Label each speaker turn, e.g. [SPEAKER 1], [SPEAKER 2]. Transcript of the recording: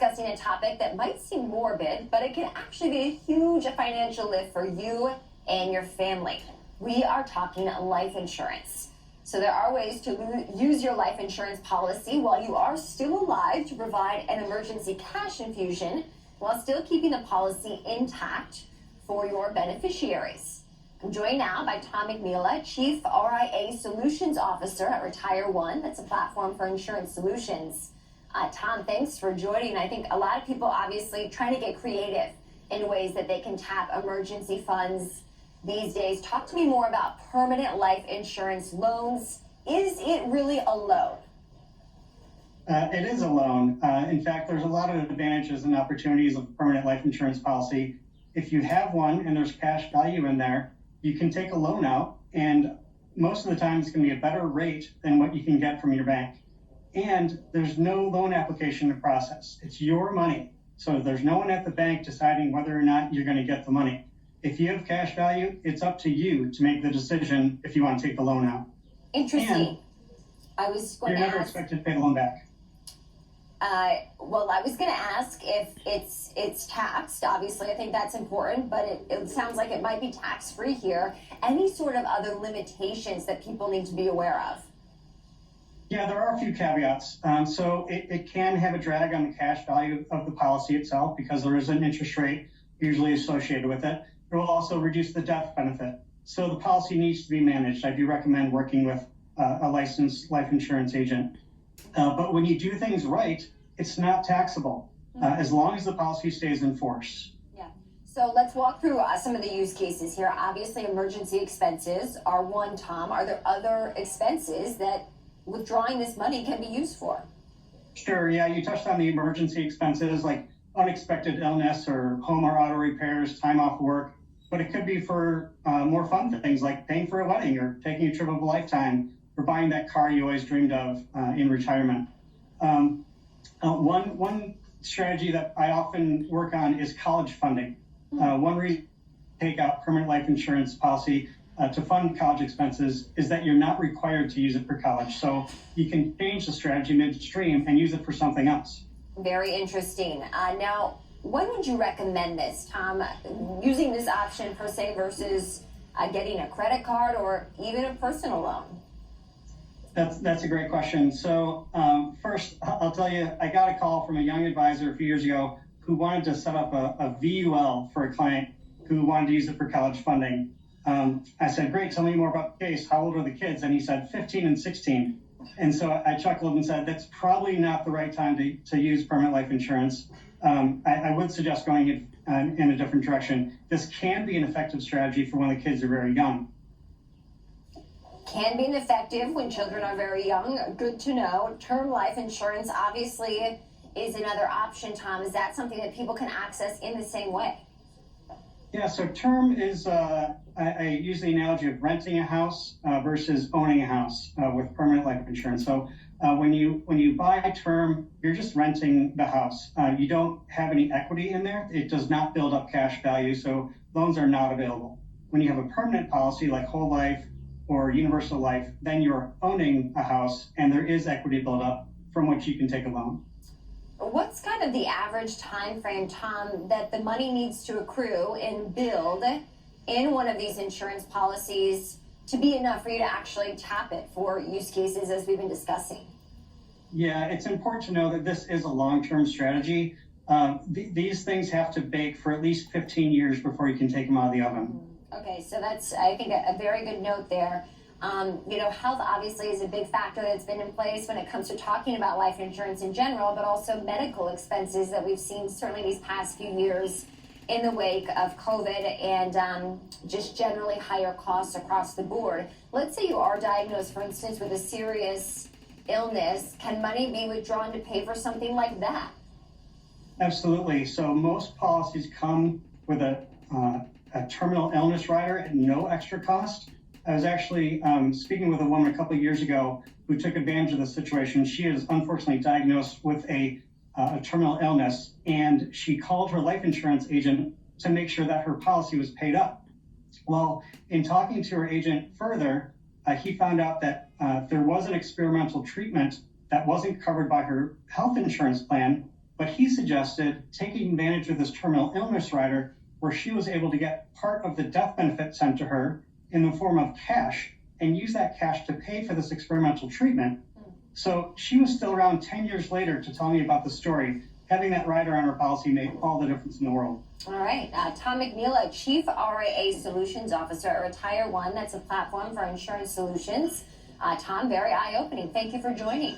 [SPEAKER 1] discussing a topic that might seem morbid, but it can actually be a huge financial lift for you and your family. We are talking life insurance. So there are ways to use your life insurance policy while you are still alive to provide an emergency cash infusion while still keeping the policy intact for your beneficiaries. I'm joined now by Tom McNeela, Chief RIA Solutions Officer at Retire One. That's a platform for insurance solutions. Tom, thanks for joining. I think a lot of people obviously trying to get creative in ways that they can tap emergency funds these days. Talk to me more about permanent life insurance loans. Is it really a loan?
[SPEAKER 2] It is a loan. In fact, there's a lot of advantages and opportunities of a permanent life insurance policy. If you have one and there's cash value in there, you can take a loan out, and most of the time it's going to be a better rate than what you can get from your bank. And there's no loan application to process. It's your money. So there's no one at the bank deciding whether or not you're going to get the money. If you have cash value, it's up to you to make the decision if you want to take the loan out.
[SPEAKER 1] Interesting.
[SPEAKER 2] And
[SPEAKER 1] I was going
[SPEAKER 2] you're
[SPEAKER 1] to
[SPEAKER 2] never
[SPEAKER 1] ask.
[SPEAKER 2] expected to pay the loan back.
[SPEAKER 1] Well, I was going to ask if it's taxed. Obviously, I think that's important, but it sounds like it might be tax-free here. Any sort of other limitations that people need to be aware of?
[SPEAKER 2] Yeah, there are a few caveats. So it can have a drag on the cash value of the policy itself because there is an interest rate usually associated with it. It will also reduce the death benefit. So the policy needs to be managed. I do recommend working with a licensed life insurance agent. But when you do things right, it's not taxable as long as the policy stays in force.
[SPEAKER 1] Yeah. So let's walk through some of the use cases here. Obviously, emergency expenses are one, Tom. Are there other expenses that withdrawing this money can be used for?
[SPEAKER 2] Sure. Yeah, you touched on the emergency expenses like unexpected illness or home or auto repairs, time off work. But it could be for more fun things like paying for a wedding or taking a trip of a lifetime or buying that car you always dreamed of in retirement. One strategy that I often work on is college funding. One reason to take out permanent life insurance policy to fund college expenses is that you're not required to use it for college. So you can change the strategy midstream and use it for something else.
[SPEAKER 1] Very interesting. Now, when would you recommend this, Tom? Using this option per se versus getting a credit card or even a personal loan?
[SPEAKER 2] That's a great question. So first, I'll tell you, I got a call from a young advisor a few years ago who wanted to set up a VUL for a client who wanted to use it for college funding. I said, great, tell me more about the case. How old are the kids? And he said 15 and 16. And so I chuckled and said, that's probably not the right time to use permanent life insurance. I would suggest going in a different direction. This can be an effective strategy for when the kids are very young.
[SPEAKER 1] Can be ineffective when children are very young. Good to know. Term life insurance obviously is another option, Tom. Is that something that people can access in the same way?
[SPEAKER 2] Yeah, so term is, I use the analogy of renting a house versus owning a house with permanent life insurance. So when you buy a term, you're just renting the house. You don't have any equity in there. It does not build up cash value, so loans are not available. When you have a permanent policy like whole life or universal life, then you're owning a house and there is equity buildup from which you can take a loan.
[SPEAKER 1] What's kind of the average time frame, Tom, that the money needs to accrue and build in one of these insurance policies to be enough for you to actually tap it for use cases as we've been discussing?
[SPEAKER 2] Yeah, it's important to know that this is a long-term strategy. These things have to bake for at least 15 years before you can take them out of the oven.
[SPEAKER 1] Okay, so that's, I think, a very good note there. Health obviously is a big factor that's been in place when it comes to talking about life insurance in general, but also medical expenses that we've seen certainly these past few years in the wake of COVID and just generally higher costs across the board. Let's say you are diagnosed, for instance, with a serious illness. Can money be withdrawn to pay for something like that?
[SPEAKER 2] Absolutely. So most policies come with a terminal illness rider at no extra cost. I was actually speaking with a woman a couple of years ago who took advantage of the situation. She is unfortunately diagnosed with a terminal illness, and she called her life insurance agent to make sure that her policy was paid up. Well, in talking to her agent further, he found out that there was an experimental treatment that wasn't covered by her health insurance plan, but But he suggested taking advantage of this terminal illness rider where she was able to get part of the death benefit sent to her in the form of cash and use that cash to pay for this experimental treatment. So she was still around 10 years later to tell me about the story. Having that rider on her policy made all the difference in the world.
[SPEAKER 1] All right. Tom McNeil, a Chief RIA Solutions Officer at Retire One. That's a platform for insurance solutions. Tom, very eye-opening. Thank you for joining.